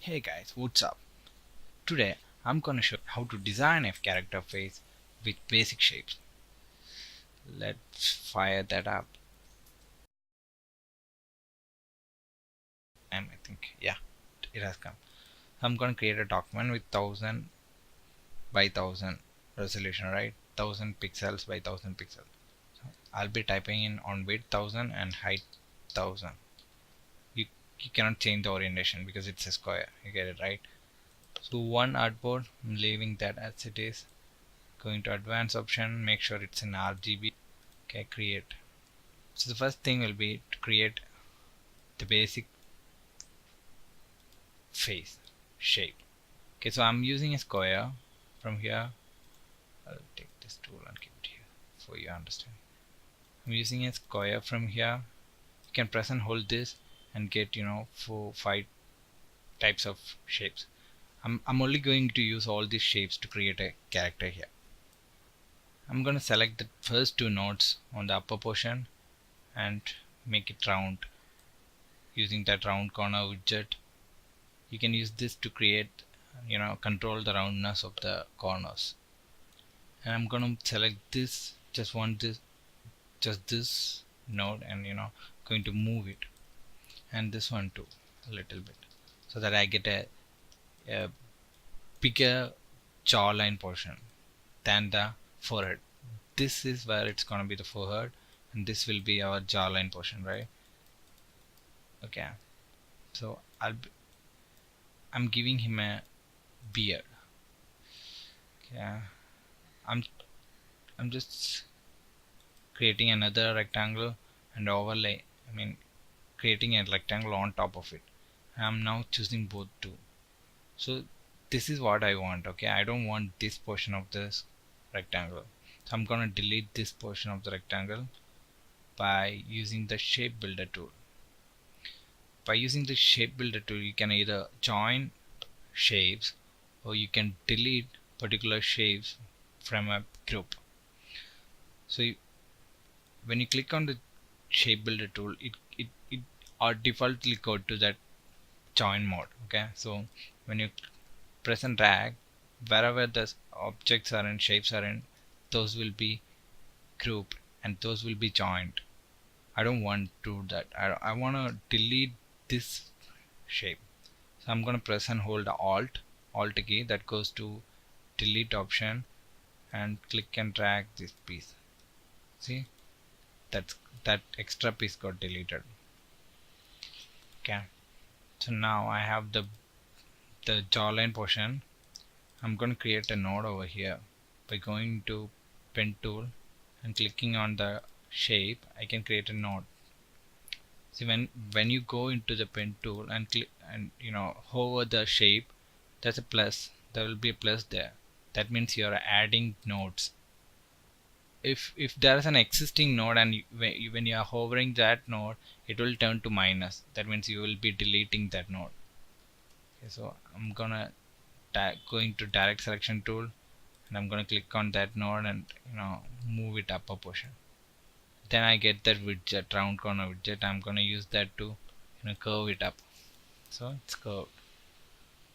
Hey guys, what's up? Today I'm gonna show you how to design a character face with basic shapes. Let's fire that up. And I think, yeah, it has come. I'm gonna create a document with 1000 by 1000 resolution, right? 1000 pixels by 1000 pixels. So I'll be typing in on width 1000 and height 1000. You, you cannot change the orientation because it's a square. You get it, right? So one artboard, I'm leaving that as it is. Going to advanced option, make sure it's in RGB. Okay, create. So the first thing will be to create the basic face shape. Okay, so I'm using a square. From here I'll take this tool and keep it here for your understanding. I'm using a square. From here you can press and hold this and get 4-5 types of shapes. I'm only going to use all these shapes to create a character here. I'm going to select the first two nodes on the upper portion and make it round using that round corner widget. You can use this to create, control the roundness of the corners. And I'm gonna select this, just this node, and going to move it, and this one too a little bit, so that I get a bigger jawline portion than the forehead. This is where it's gonna be the forehead, and this will be our jawline portion, right? Okay, so I'm giving him a beard. Okay, I'm I'm just creating another rectangle and overlay, creating a rectangle on top of it. I'm now choosing both two. So this is what I want. Okay, I don't want this portion of this rectangle, so I'm gonna delete this portion of the rectangle by using the shape builder tool. By using the shape builder tool, you can either join shapes or you can delete particular shapes from a group. So when you click on the shape builder tool, it defaultly go to that join mode. Okay, so when you press and drag, wherever the objects are in, shapes are in, those will be grouped and those will be joined. I don't want to do that. I want to delete this shape, so I'm going to press and hold the alt key, that goes to delete option, and click and drag this piece. See, that extra piece got deleted. Okay, so now I have the jawline portion. I'm going to create a node over here by going to pen tool and clicking on the shape. I can create a node. See, when you go into the pen tool and click and hover the shape, there's a plus. There will be a plus there. That means you're adding nodes. If there is an existing node and when you are hovering that node, it will turn to minus. That means you will be deleting that node. Okay, so I'm gonna going to direct selection tool, and I'm gonna click on that node and move it upper portion. Then I get that widget, round corner widget. I'm gonna use that to curve it up, so it's curved.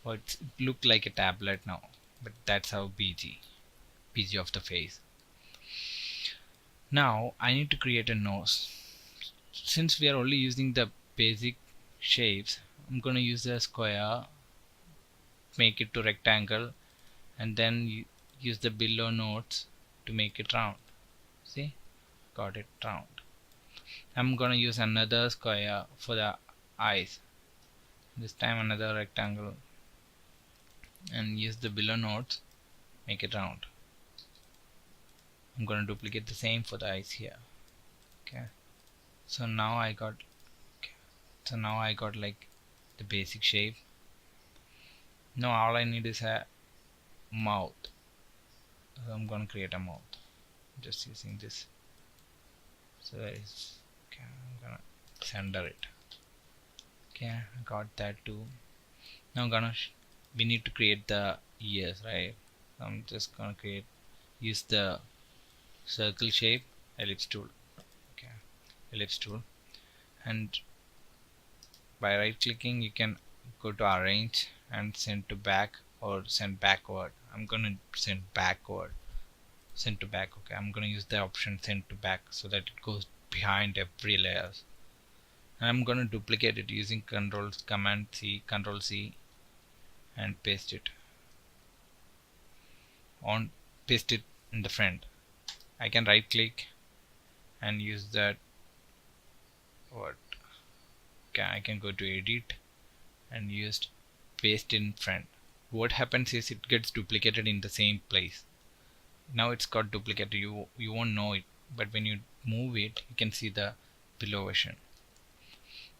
Oh, it look like a tablet now, but that's how PG of the face. Now I need to create a nose. Since we are only using the basic shapes, I'm gonna use a square, make it to rectangle, and then use the below nodes to make it round. See, got it round. I'm gonna use another square for the eyes, this time another rectangle, and use the below nodes, make it round. I'm gonna duplicate the same for the eyes here. Okay, so now I got like the basic shape. Now all I need is a mouth, so I'm gonna create a mouth just using this. So it's okay, I'm gonna center it. Okay, I got that too. Now we need to create the ears, right? So I'm just gonna use the circle shape, ellipse tool. Okay, ellipse tool, and by right clicking you can go to arrange and send to back or send backward. I'm gonna send backward, send to back. Okay, I'm gonna use the option send to back so that it goes behind every layers. And I'm gonna duplicate it using Command C, Control C, and paste it in the front. I can right click and use that what. Okay, I can go to edit and use paste in front. What happens is it gets duplicated in the same place. Now it's got duplicated. You won't know it, but when you move it, you can see the below version.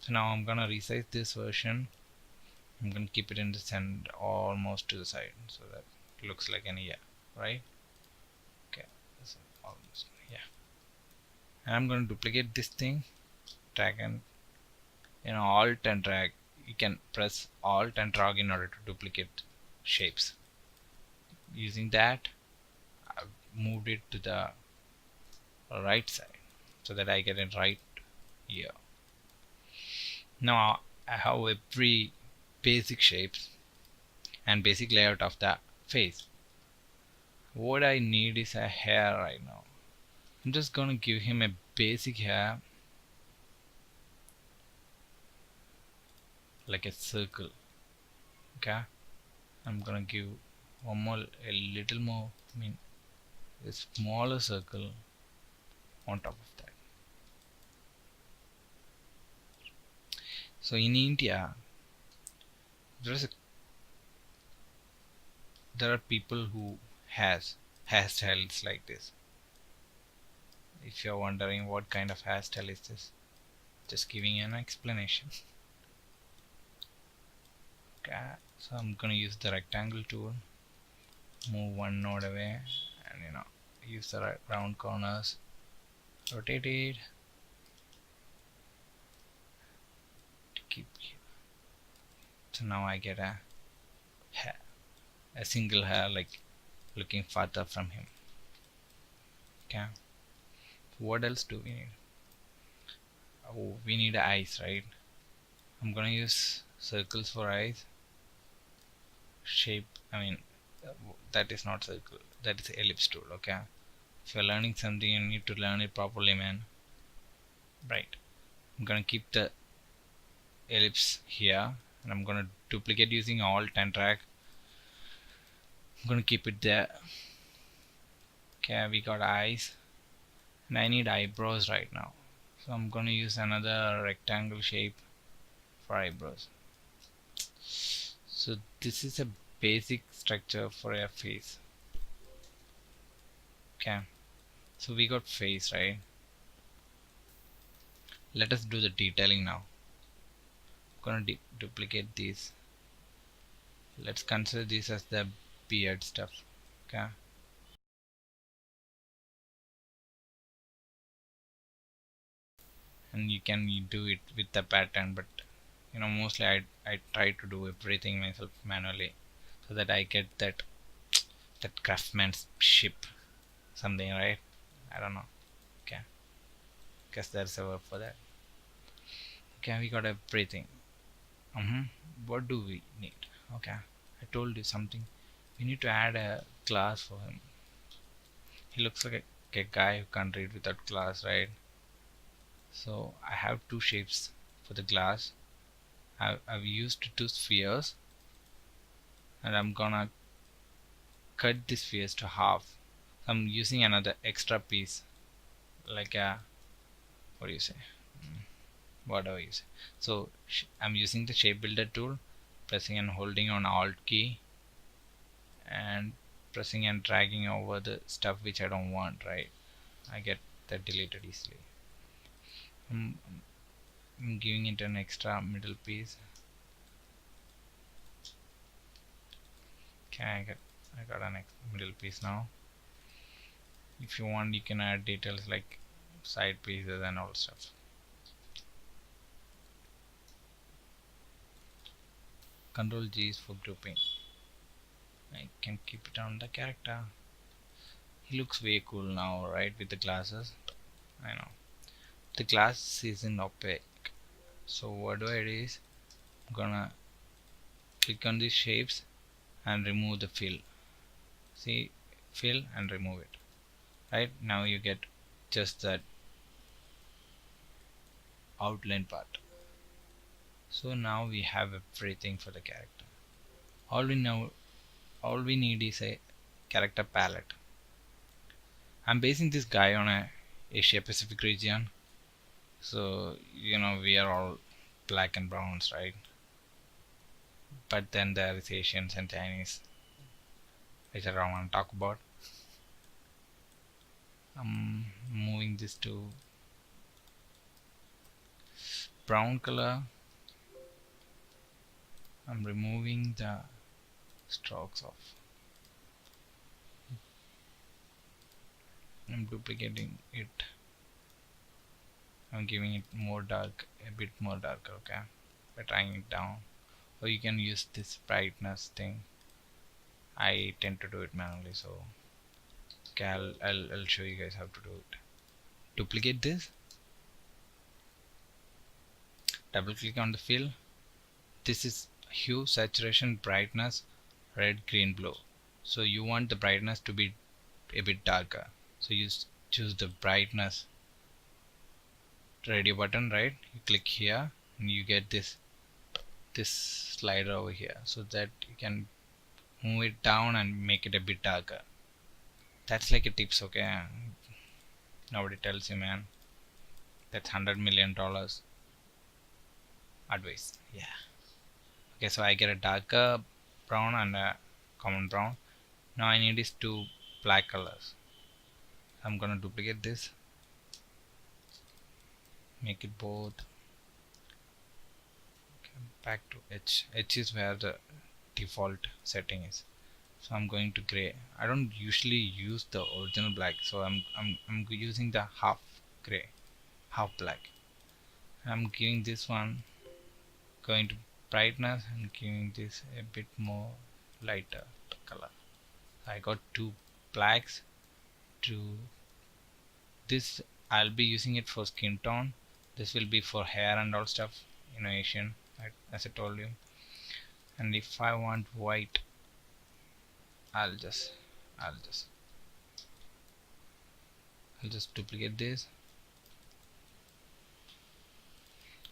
So now I'm gonna resize this version. I'm gonna keep it in the center, almost to the side, so that it looks like an ear, right? Okay, so almost, yeah. And I'm gonna duplicate this thing, drag and Alt and drag. You can press Alt and drag in order to duplicate shapes. Using that, I've moved it to the right side so that I get it right here. Now I have every basic shapes and basic layout of the face. What I need is a hair right now. I'm just gonna give him a basic hair, like a circle. Okay, I'm gonna give a little more, a smaller circle on top of that. So in India, there are people who has hairstyles like this. If you're wondering what kind of hairstyle is this, just giving an explanation. Okay, so I'm gonna use the rectangle tool, move one node away, and use the round corners, rotate it to keep here. So now I get a hair, a single hair, like looking farther from him. Okay, what else do we need? Oh, we need eyes, right? I'm gonna use circles for eyes. Shape, that is not circle, that is ellipse tool. Okay, if you're learning something, you need to learn it properly, man. Right, I'm gonna keep the ellipse here, and I'm gonna duplicate using Alt and drag. I'm gonna keep it there. Okay, we got eyes, and I need eyebrows right now, so I'm gonna use another rectangle shape for eyebrows. So this is a basic structure for a face. Okay, so we got face, right? Let us do the detailing now. I'm gonna duplicate these. Let's consider this as the beard stuff. Okay, and you can do it with the pattern, but mostly I try to do everything myself manually, so that I get that craftsmanship something, right? I don't know. Okay, guess there's a word for that. Okay, we got everything. What do we need? Okay, I told you something. We need to add a class for him. He looks like a guy who can't read without glass, right? So I have two shapes for the glass. I've used two spheres, and I'm gonna cut the spheres to half. I'm using another extra piece, like a, what do you say, whatever you say. So I'm using the shape builder tool, pressing and holding on Alt key, and pressing and dragging over the stuff which I don't want, right? I get that deleted easily. I'm giving it an extra middle piece. Okay, I got an middle piece now. If you want, you can add details like side pieces and all stuff. Control G is for grouping. I can keep it on the character. He looks way cool now, right, with the glasses. I know. The glass isn't opaque. So what do I do is, I'm gonna click on these shapes and remove the fill. See, fill and remove it. Right now you get just that outline part. So now we have everything for the character. All we need is a character palette. I'm basing this guy on a Asia Pacific region, so we are all black and browns, right? But then there is Asians and Chinese, which I don't want to talk about. I'm moving this to brown color. I'm removing the strokes off. I'm duplicating it. I'm giving it more dark, a bit more darker, okay, by drawing it down. Or you can use this brightness thing. I tend to do it manually, so okay, I'll show you guys how to do it. Duplicate this, double click on the fill. This is hue, saturation, brightness, red, green, blue. So you want the brightness to be a bit darker, so you choose the brightness radio button, right? You click here and you get this slider over here, so that you can move it down and make it a bit darker. That's like a tips, okay? Nobody tells you, man. That's $100 million advice. Yeah. Okay, so I get a darker brown and a common brown. Now I need is two black colors. I'm gonna duplicate this, make it both. Okay, back to H. H is where the default setting is. So I'm going to gray. I don't usually use the original black, so I'm using the half gray, half black. I'm giving this one, going to brightness and giving this a bit more lighter color. I got two blacks. To this I'll be using it for skin tone. This will be for hair and all stuff, Asian, right, as I told you. And if I want white, I'll just duplicate this.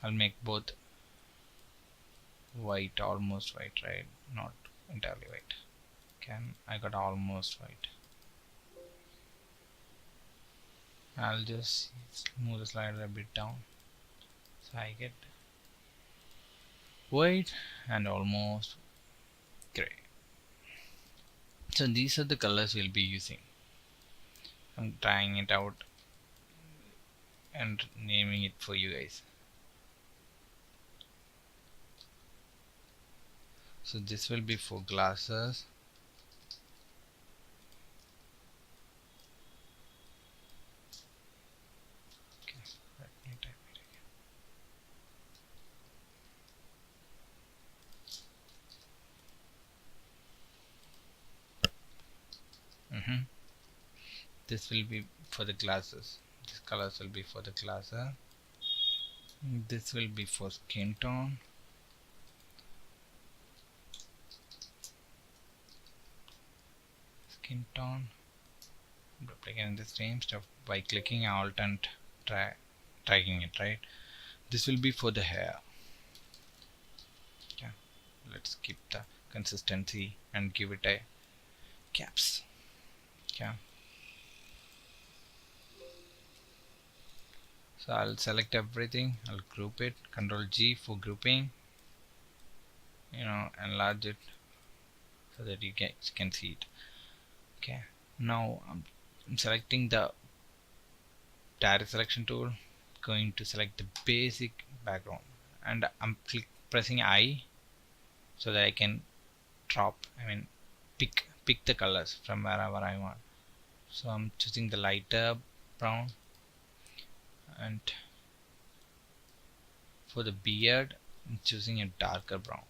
I'll make both white, almost white, right? Not entirely white. I got almost white. I'll just move the slider a bit down, so I get white and almost gray. So these are the colors we'll be using. I'm trying it out and naming it for you guys. So this will be for glasses. Okay, let me type it again. This will be for the glasses. These colors will be for the glasses. This will be for skin tone. Skin tone. I'm duplicating the same stuff by clicking Alt and dragging it, right? This will be for the hair. Okay, let's keep the consistency and give it a caps. Okay, so I'll select everything, I'll group it, Ctrl G for grouping, enlarge it so that you can see it. Okay, now I'm selecting the direct selection tool, going to select the basic background, and I'm pressing I so that I can pick the colors from wherever I want. So I'm choosing the lighter brown, and for the beard I'm choosing a darker brown.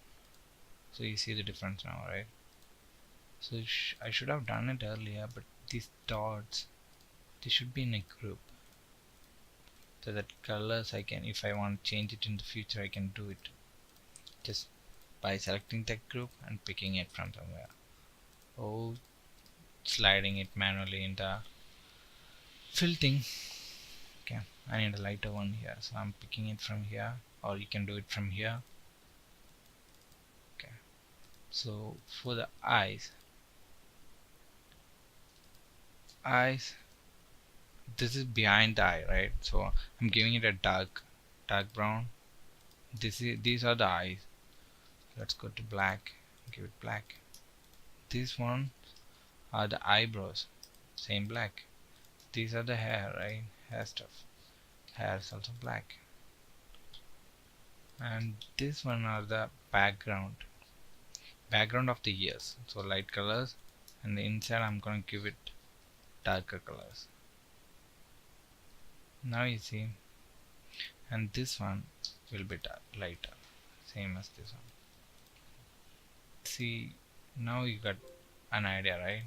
So you see the difference now, right? So I should have done it earlier, but these dots, they should be in a group, so that colors I can, if I want to change it in the future, I can do it. Just by selecting text group and picking it from somewhere, or sliding it manually in the fill thing. Okay, I need a lighter one here, so I'm picking it from here, or you can do it from here. Okay, so for the eyes, this is behind the eye, right? So I'm giving it a dark brown. These are the eyes. Let's go to black, give it black. These one are the eyebrows, same black. These are the hair, right? Hair stuff. Hair is also black. And this one are the background of the ears. So light colors, and the inside I'm gonna give it darker colors. Now you see, and this one will be lighter, same as this one. See, now you got an idea, right?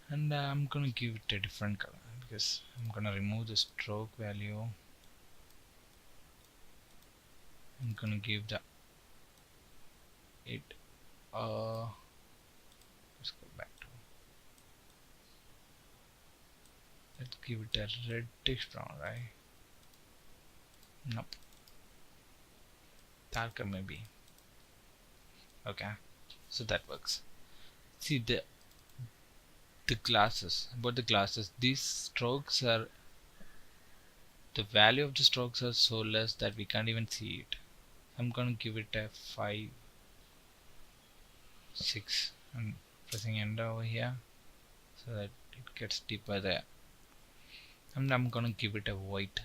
And I'm gonna give it a different color because I'm gonna remove the stroke value. I'm gonna give the let's go back to, let's give it a reddish brown, right? Nope, darker maybe. Okay, so that works. See, the glasses, about the glasses, these strokes are, the value of the strokes are so less that we can't even see it. I'm gonna give it a 5, 6. I'm pressing enter over here so that it gets deeper there. And I'm gonna give it a white,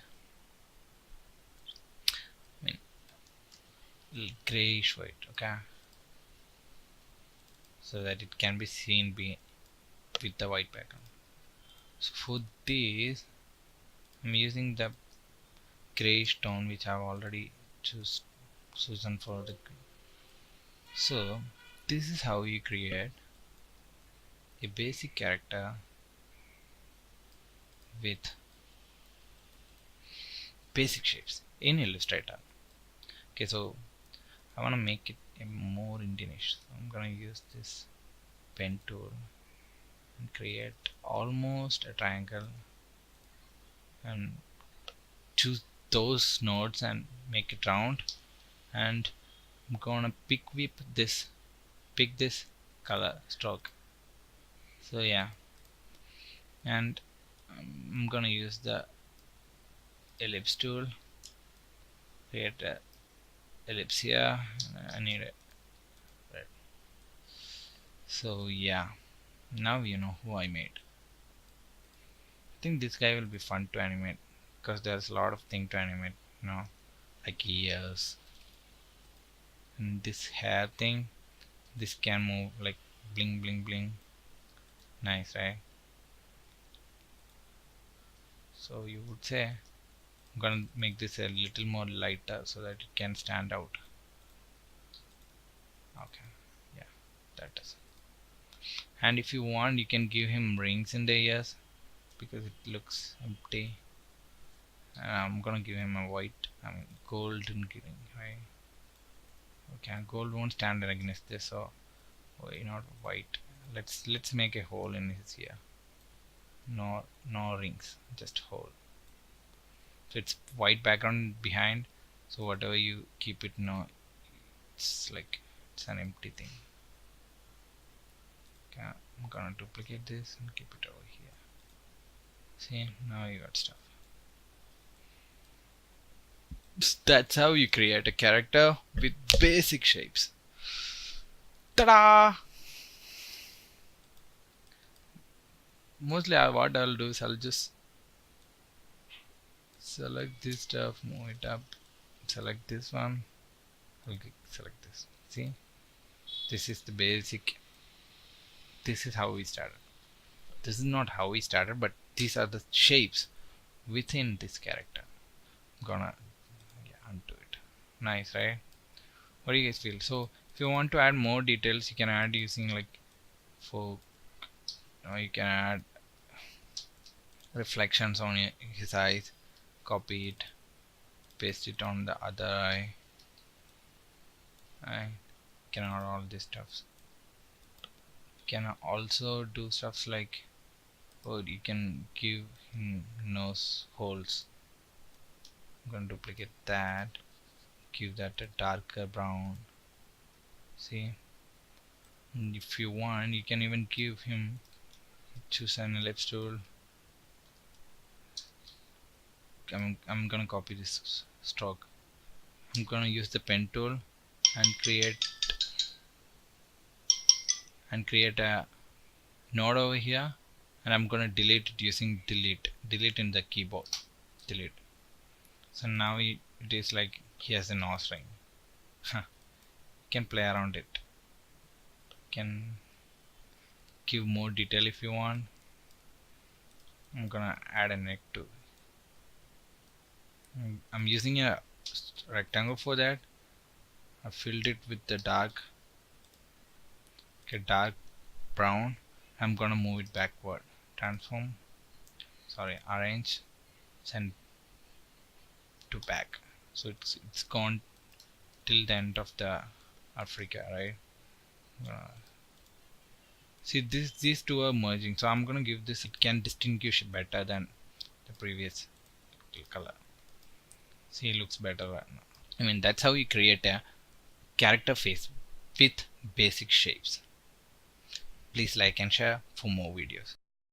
grayish white, okay, so that it can be seen with the white background. So for this, I'm using the grayish tone which I've already chosen for the. So this is how you create a basic character with basic shapes in Illustrator. Okay, so I want to make it a more Indianish, so I'm gonna use this pen tool and create almost a triangle and choose those nodes and make it round, and I'm gonna pick this color stroke. So yeah, and I'm gonna use the ellipse tool, create a ellipse here. I need it red. So yeah, now you know who I made. I think this guy will be fun to animate because there's a lot of things to animate, you know, like ears and this hair thing. This can move like bling bling bling. Nice, right? So you would say I'm gonna make this a little more lighter so that it can stand out. Okay, yeah, that does. And if you want, you can give him rings in the ears because it looks empty. And I'm gonna give him a white, golden green, right? Okay, gold won't stand against this, so why not white? Let's make a hole in his ear. No rings, just hole. So it's white background behind, so whatever you keep it, no, it's like it's an empty thing. Okay, I'm gonna duplicate this and keep it over here. See, now you got stuff. That's how you create a character with basic shapes. Ta-da! Mostly what I'll do is I'll just select this stuff, move it up, select this one, I'll select this. See, this is the basic. This is how we started. This is not how we started, but these are the shapes within this character. I'm gonna undo it. Nice, right? What do you guys feel? So if you want to add more details, you can add using like for you can add reflections on his eyes, copy it, paste it on the other eye. can add all these stuffs. Can also do stuffs like, oh, you can give nose holes. I'm going to duplicate that, give that a darker brown. See, and if you want, you can even give him, choose an ellipse tool. I'm gonna copy this stroke. I'm gonna use the pen tool and create a node over here, and I'm gonna delete it using delete in the keyboard, delete. So now it is like he has a nose ring. You can play around it, can give more detail if you want. I'm gonna add a neck too. I'm using a rectangle for that. I filled it with the dark brown. I'm gonna move it backward, arrange, send to back, so it's gone till the end of the Africa, right? See, these two are merging, so I'm gonna give this, it can distinguish better than the previous color. See, it looks better right now. I mean, that's how you create a character face with basic shapes. Please like and share for more videos.